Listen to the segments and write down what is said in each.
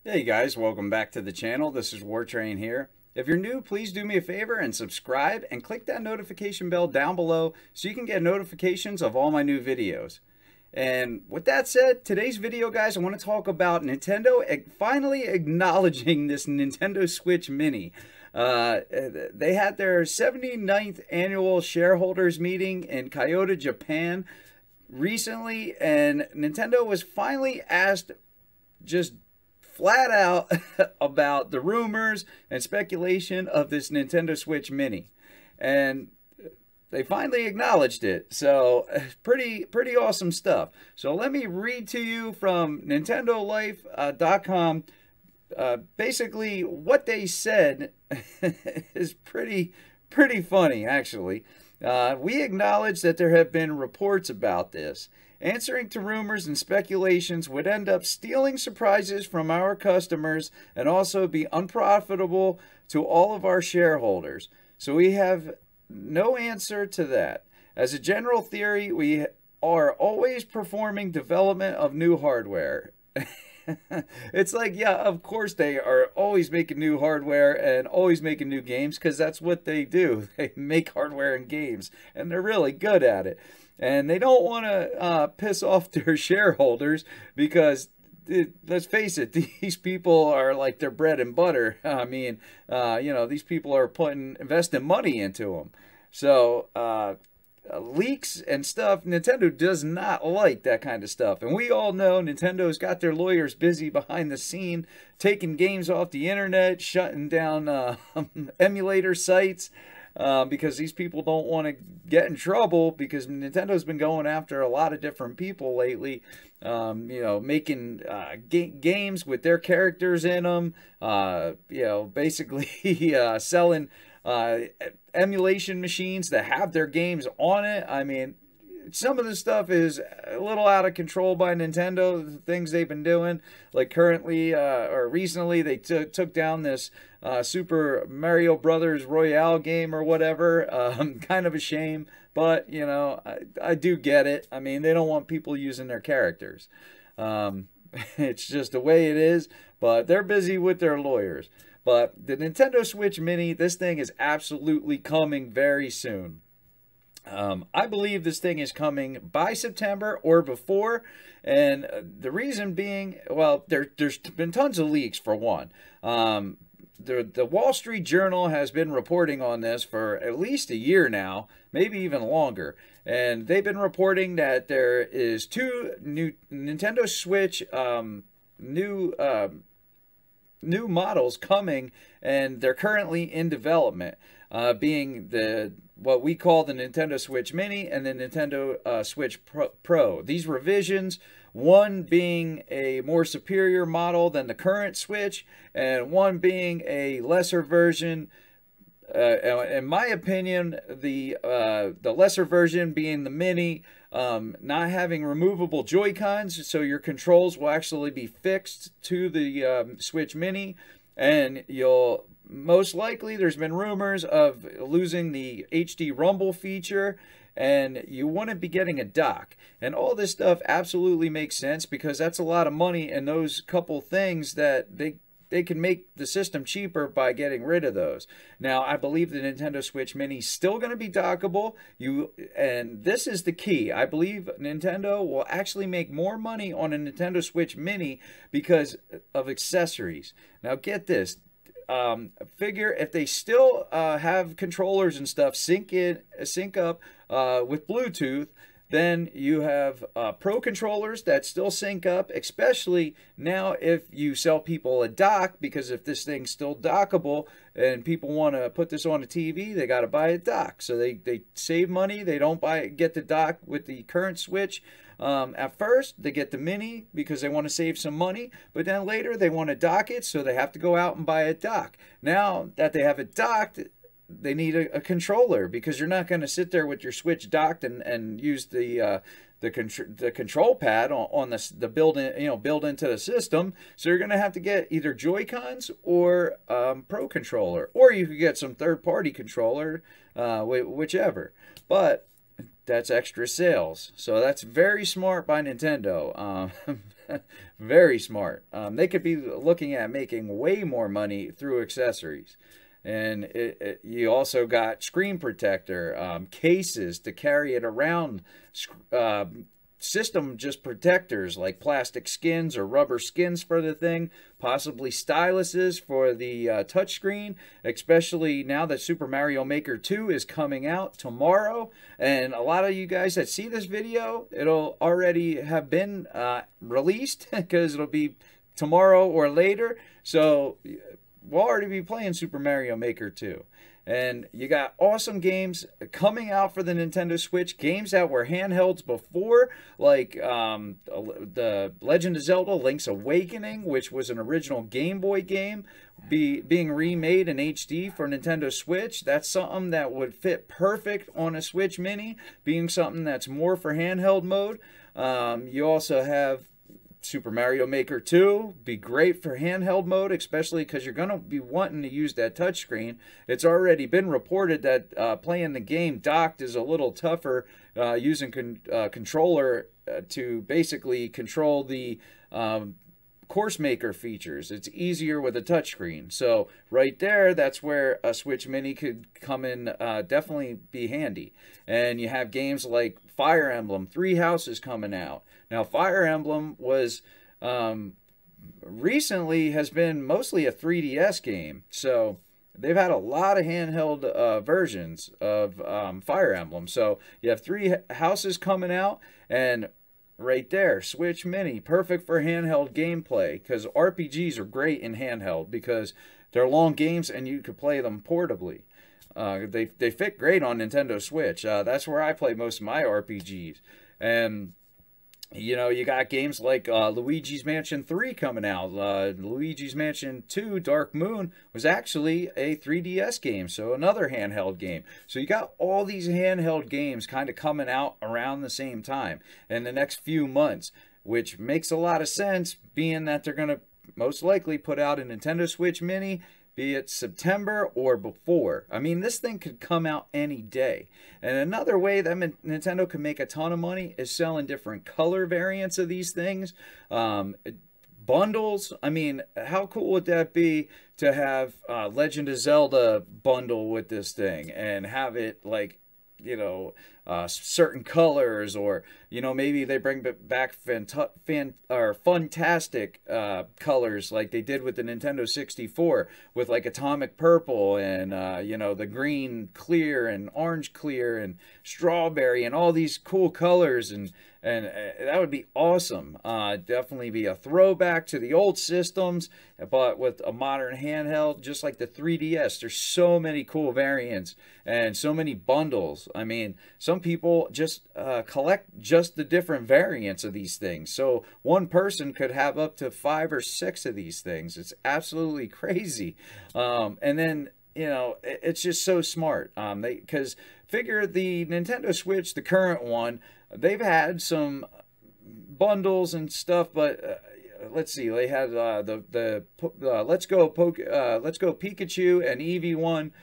Hey guys, welcome back to the channel. This is Wartrain here. If you're new, please do me a favor and subscribe and click that notification bell down below so you can get notifications of all my new videos. And with that said, today's video, guys, I want to talk about Nintendo finally acknowledging this Nintendo Switch Mini. They had their 79th annual shareholders meeting in Kyoto, Japan recently, and Nintendo was finally asked just flat out about the rumors and speculation of this Nintendo Switch Mini. And they finally acknowledged it. So pretty awesome stuff. So let me read to you from nintendolife.com. Basically what they said is pretty funny, actually. We acknowledge that there have been reports about this. Answering to rumors and speculations would end up stealing surprises from our customers and also be unprofitable to all of our shareholders. So we have no answer to that. As a general theory, we are always performing development of new hardware. It's like, yeah, of course they are always making new hardware and always making new games because that's what they do. They make hardware and games, and they're really good at it. And they don't want to piss off their shareholders because, let's face it, these people are like their bread and butter. I mean, these people are investing money into them. So, leaks and stuff, Nintendo does not like that kind of stuff. And we all know Nintendo's got their lawyers busy behind the scene, taking games off the internet, shutting down emulator sites. Because these people don't want to get in trouble, because Nintendo's been going after a lot of different people lately, making games with their characters in them, basically selling emulation machines that have their games on it. I mean, some of the stuff is a little out of control by Nintendo, the things they've been doing. Like currently, or recently, they took down this Super Mario Brothers Royale game or whatever. Kind of a shame, but, I do get it. I mean, they don't want people using their characters. It's just the way it is, but they're busy with their lawyers. But the Nintendo Switch Mini, this thing is absolutely coming very soon. I believe this thing is coming by September or before, and the reason being, well, there's been tons of leaks for one. The Wall Street Journal has been reporting on this for at least a year now, maybe even longer, and they've been reporting that there is two new Nintendo Switch new models coming, and they're currently in development, being what we call the Nintendo Switch Mini and the Nintendo Switch Pro. These revisions, one being a more superior model than the current Switch, and one being a lesser version. In my opinion, the lesser version being the Mini, not having removable Joy-Cons, so your controls will actually be fixed to the Switch Mini, and you'll most likely, there's been rumors of losing the HD Rumble feature, and you wouldn't be getting a dock. And all this stuff absolutely makes sense, because that's a lot of money, and those couple things that they can make the system cheaper by getting rid of those. Now, I believe the Nintendo Switch Mini is still going to be dockable. And this is the key. I believe Nintendo will actually make more money on a Nintendo Switch Mini because of accessories. Now, get this. Figure if they still have controllers and stuff sync up with Bluetooth, then you have Pro controllers that still sync up, especially now if you sell people a dock, because if this thing's still dockable and people want to put this on a TV, they got to buy a dock. So they save money. They don't get the dock with the current Switch. At first, they get the Mini because they want to save some money, but then later they want to dock it, so they have to go out and buy a dock. Now that they have it docked, they need a controller, because you're not going to sit there with your Switch docked and use the control pad on the built into the system. So you're going to have to get either Joy-Cons or Pro controller, or you could get some third-party controller, whichever. But that's extra sales. So that's very smart by Nintendo. Very smart. They could be looking at making way more money through accessories. And you also got screen protector, cases to carry it around, uh, system just protectors like plastic skins or rubber skins for the thing, possibly styluses for the touchscreen, especially now that Super Mario Maker 2 is coming out tomorrow. And a lot of you guys that see this video, it'll already have been released because it'll be tomorrow or later. So we'll already be playing Super Mario Maker 2. And you got awesome games coming out for the Nintendo Switch, games that were handhelds before, like the Legend of Zelda Link's Awakening, which was an original Game Boy game, being remade in HD for Nintendo Switch. That's something that would fit perfect on a Switch Mini, being something that's more for handheld mode. You also have Super Mario Maker 2, be great for handheld mode, especially because you're going to be wanting to use that touchscreen. It's already been reported that playing the game docked is a little tougher using controller to basically control the course maker features. It's easier with a touchscreen. So right there, that's where a Switch Mini could come in, definitely be handy. And you have games like Fire Emblem, Three Houses coming out. Now, Fire Emblem was recently has been mostly a 3DS game. So they've had a lot of handheld versions of Fire Emblem. So you have Three Houses coming out, and right there, Switch Mini, perfect for handheld gameplay, because RPGs are great in handheld because they're long games and you could play them portably. They fit great on Nintendo Switch. That's where I play most of my RPGs. And you know, you got games like Luigi's Mansion 3 coming out. Luigi's Mansion 2 Dark Moon was actually a 3DS game, so another handheld game. So you got all these handheld games kind of coming out around the same time in the next few months, which makes a lot of sense, being that they're going to most likely put out a Nintendo Switch Mini, be it September or before. I mean, this thing could come out any day. And another way that Nintendo can make a ton of money is selling different color variants of these things. Bundles. I mean, how cool would that be to have Legend of Zelda bundle with this thing and have it like, you know, certain colors, or you know, maybe they bring back fantastic colors like they did with the Nintendo 64 with like atomic purple and you know, the green clear and orange clear and strawberry and all these cool colors, and that would be awesome. Definitely be a throwback to the old systems, but with a modern handheld, just like the 3DS. There's so many cool variants and so many bundles. I mean, some people just collect just the different variants of these things. So one person could have up to 5 or 6 of these things. It's absolutely crazy. And then, you know, it's just so smart. Because figure the Nintendo Switch, the current one, they've had some bundles and stuff, but let's see, they had Let's Go Pikachu and Eevee one.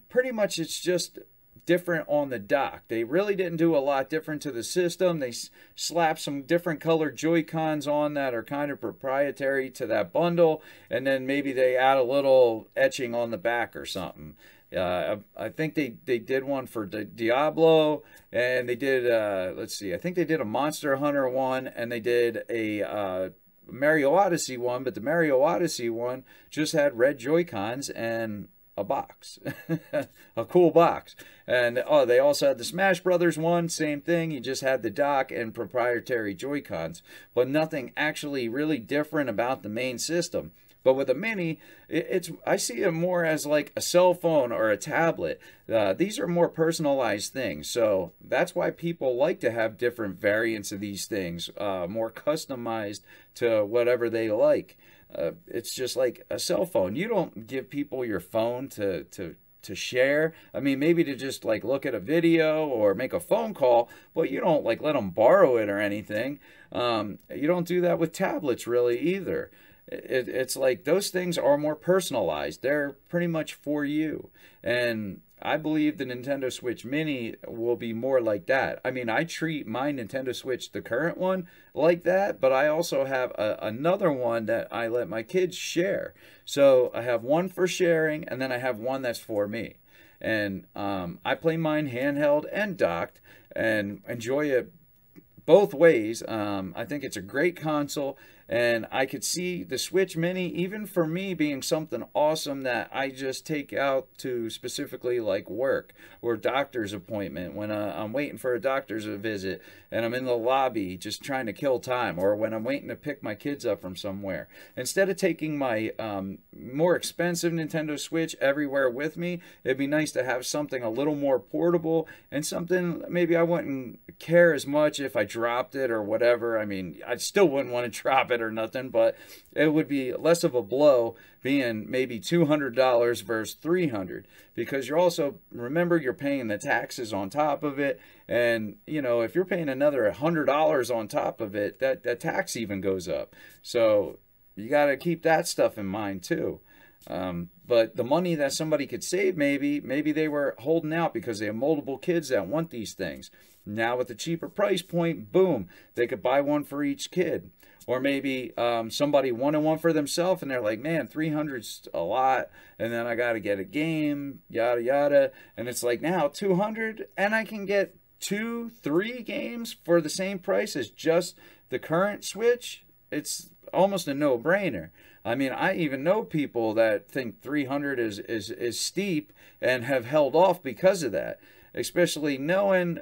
Pretty much it's just different on the dock. They really didn't do a lot different to the system. They slapped some different colored Joy-Cons on that are kind of proprietary to that bundle, and then maybe they add a little etching on the back or something. I think they did one for Diablo, and they did, let's see, I think they did a Monster Hunter one, and they did a Mario Odyssey one, but the Mario Odyssey one just had red Joy-Cons and a box, a cool box. And they also had the Smash Brothers one, same thing. You just had the dock and proprietary Joy-Cons, but nothing actually really different about the main system. But with a Mini, I see it more as like a cell phone or a tablet. These are more personalized things. So that's why people like to have different variants of these things, more customized to whatever they like. It's just like a cell phone. You don't give people your phone to share. I mean, maybe to just like look at a video or make a phone call, but you don't like let them borrow it or anything. You don't do that with tablets really either. it's like those things are more personalized. They're pretty much for you. And I believe the Nintendo Switch Mini will be more like that. I mean, I treat my Nintendo Switch, the current one, like that, but I also have another one that I let my kids share. So I have one for sharing, and then I have one that's for me. And I play mine handheld and docked and enjoy it both ways. I think it's a great console, and I could see the Switch Mini, even for me, being something awesome that I just take out to specifically like work or doctor's appointment when I'm waiting for a doctor's visit and I'm in the lobby just trying to kill time, or when I'm waiting to pick my kids up from somewhere. Instead of taking my more expensive Nintendo Switch everywhere with me, it'd be nice to have something a little more portable and something maybe I wouldn't care as much if I dropped it or whatever. I mean, I still wouldn't want to drop it or nothing, but it would be less of a blow being maybe $200 versus $300, because you're also, remember, you're paying the taxes on top of it. And you know, if you're paying another $100 on top of it, that tax even goes up. So you got to keep that stuff in mind too. But the money that somebody could save, maybe they were holding out because they have multiple kids that want these things. Now with the cheaper price point, boom, they could buy one for each kid. Or maybe somebody wanted one for themselves and they're like, man, 300's a lot, and then I got to get a game, yada yada. And it's like, now 200 and I can get 2-3 games for the same price as just the current Switch. It's almost a no-brainer. I mean, I even know people that think 300 is steep and have held off because of that. Especially knowing,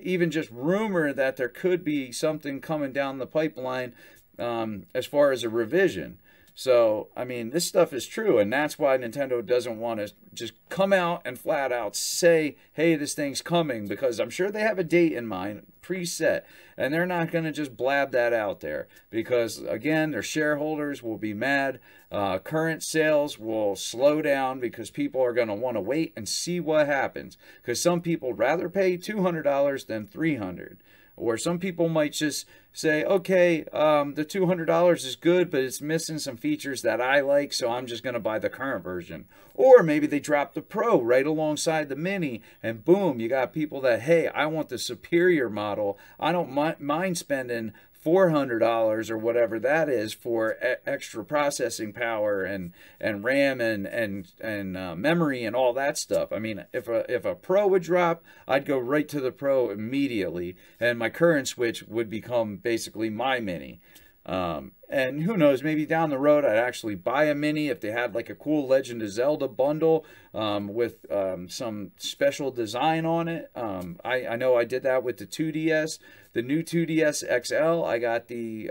even just rumor that there could be something coming down the pipeline as far as a revision. So, I mean, this stuff is true, and that's why Nintendo doesn't want to just come out and flat out say, hey, this thing's coming, because I'm sure they have a date in mind, preset, and they're not going to just blab that out there, because, again, their shareholders will be mad. Current sales will slow down because people are going to want to wait and see what happens, because some people rather pay $200 than $300. Or some people might just say, okay, the $200 is good, but it's missing some features that I like, so I'm just going to buy the current version. Or maybe they drop the Pro right alongside the Mini, and boom, you got people that, hey, I want the superior model. I don't mind spending $400 or whatever that is for extra processing power and RAM and memory and all that stuff. I mean, if a Pro would drop, I'd go right to the Pro immediately, and my current Switch would become basically my Mini. And who knows, maybe down the road I'd actually buy a Mini if they had like a cool Legend of Zelda bundle with some special design on it. I know I did that with the 2DS, the new 2DS XL. I got the,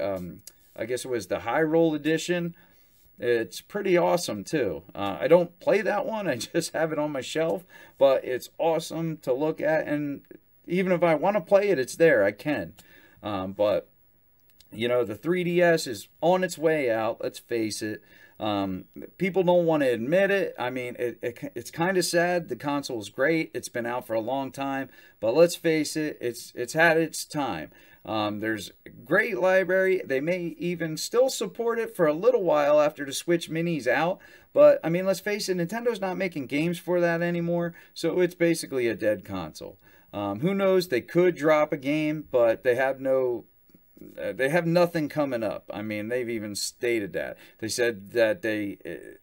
I guess it was the High Roll edition. It's pretty awesome too. I don't play that one, I just have it on my shelf, but it's awesome to look at, and even if I want to play it, it's there, I can. But you know, the 3DS is on its way out, let's face it. People don't want to admit it. I mean, it's kind of sad. The console is great. It's been out for a long time, but let's face it, it's had its time. There's great library. They may even still support it for a little while after the Switch Mini's out. But, I mean, let's face it, Nintendo's not making games for that anymore, so it's basically a dead console. Who knows? They could drop a game, but they have nothing coming up. I mean, they've even stated that. They said that they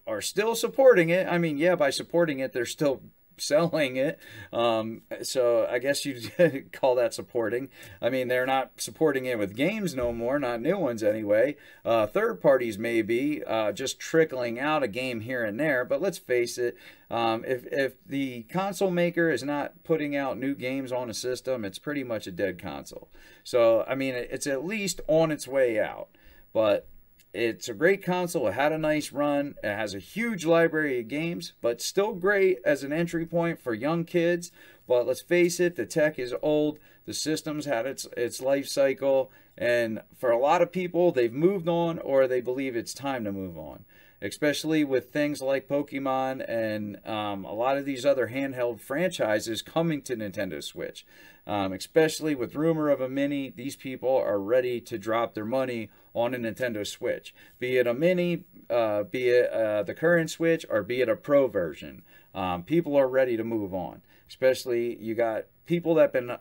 are still supporting it. I mean, yeah, by supporting it, they're still selling it. So I guess you'd call that supporting. I mean, they're not supporting it with games no more, not new ones anyway. Third parties may be just trickling out a game here and there, but let's face it, if the console maker is not putting out new games on a system, it's pretty much a dead console. So, I mean, it's at least on its way out. But it's a great console. It had a nice run. It has a huge library of games, but still great as an entry point for young kids. But let's face it, the tech is old. The system's had its life cycle. And for a lot of people, they've moved on, or they believe it's time to move on. Especially with things like Pokemon and a lot of these other handheld franchises coming to Nintendo Switch. Especially with rumor of a mini, these people are ready to drop their money on a Nintendo Switch. Be it a mini, be it the current Switch, or be it a Pro version. People are ready to move on. Especially, you got people that have been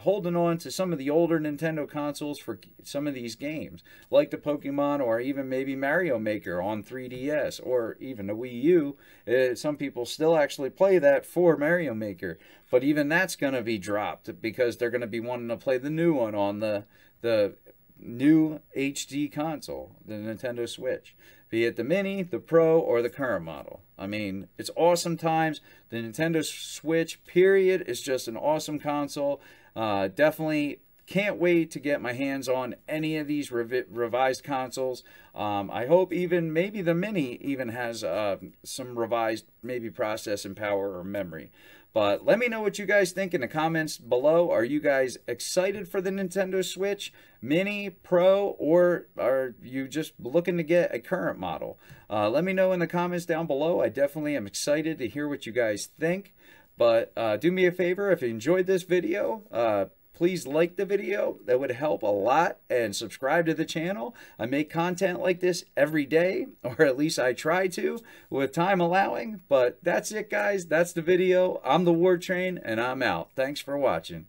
holding on to some of the older Nintendo consoles for some of these games, like the Pokemon, or even maybe Mario Maker on 3DS, or even the Wii U. Some people still actually play that for Mario Maker, but even that's going to be dropped because they're going to be wanting to play the new one on the new HD console, the Nintendo Switch. Be it the Mini, the Pro, or the current model. I mean, it's awesome times. The Nintendo Switch, period, is just an awesome console. Definitely can't wait to get my hands on any of these revised consoles. I hope even maybe the Mini even has some revised maybe processing power or memory. But let me know what you guys think in the comments below. Are you guys excited for the Nintendo Switch Mini, Pro, or are you just looking to get a current model? Let me know in the comments down below. I definitely am excited to hear what you guys think. But do me a favor, if you enjoyed this video, please like the video. That would help a lot. And subscribe to the channel. I make content like this every day, or at least I try to, with time allowing. But that's it, guys. That's the video. I'm the War Train, and I'm out. Thanks for watching.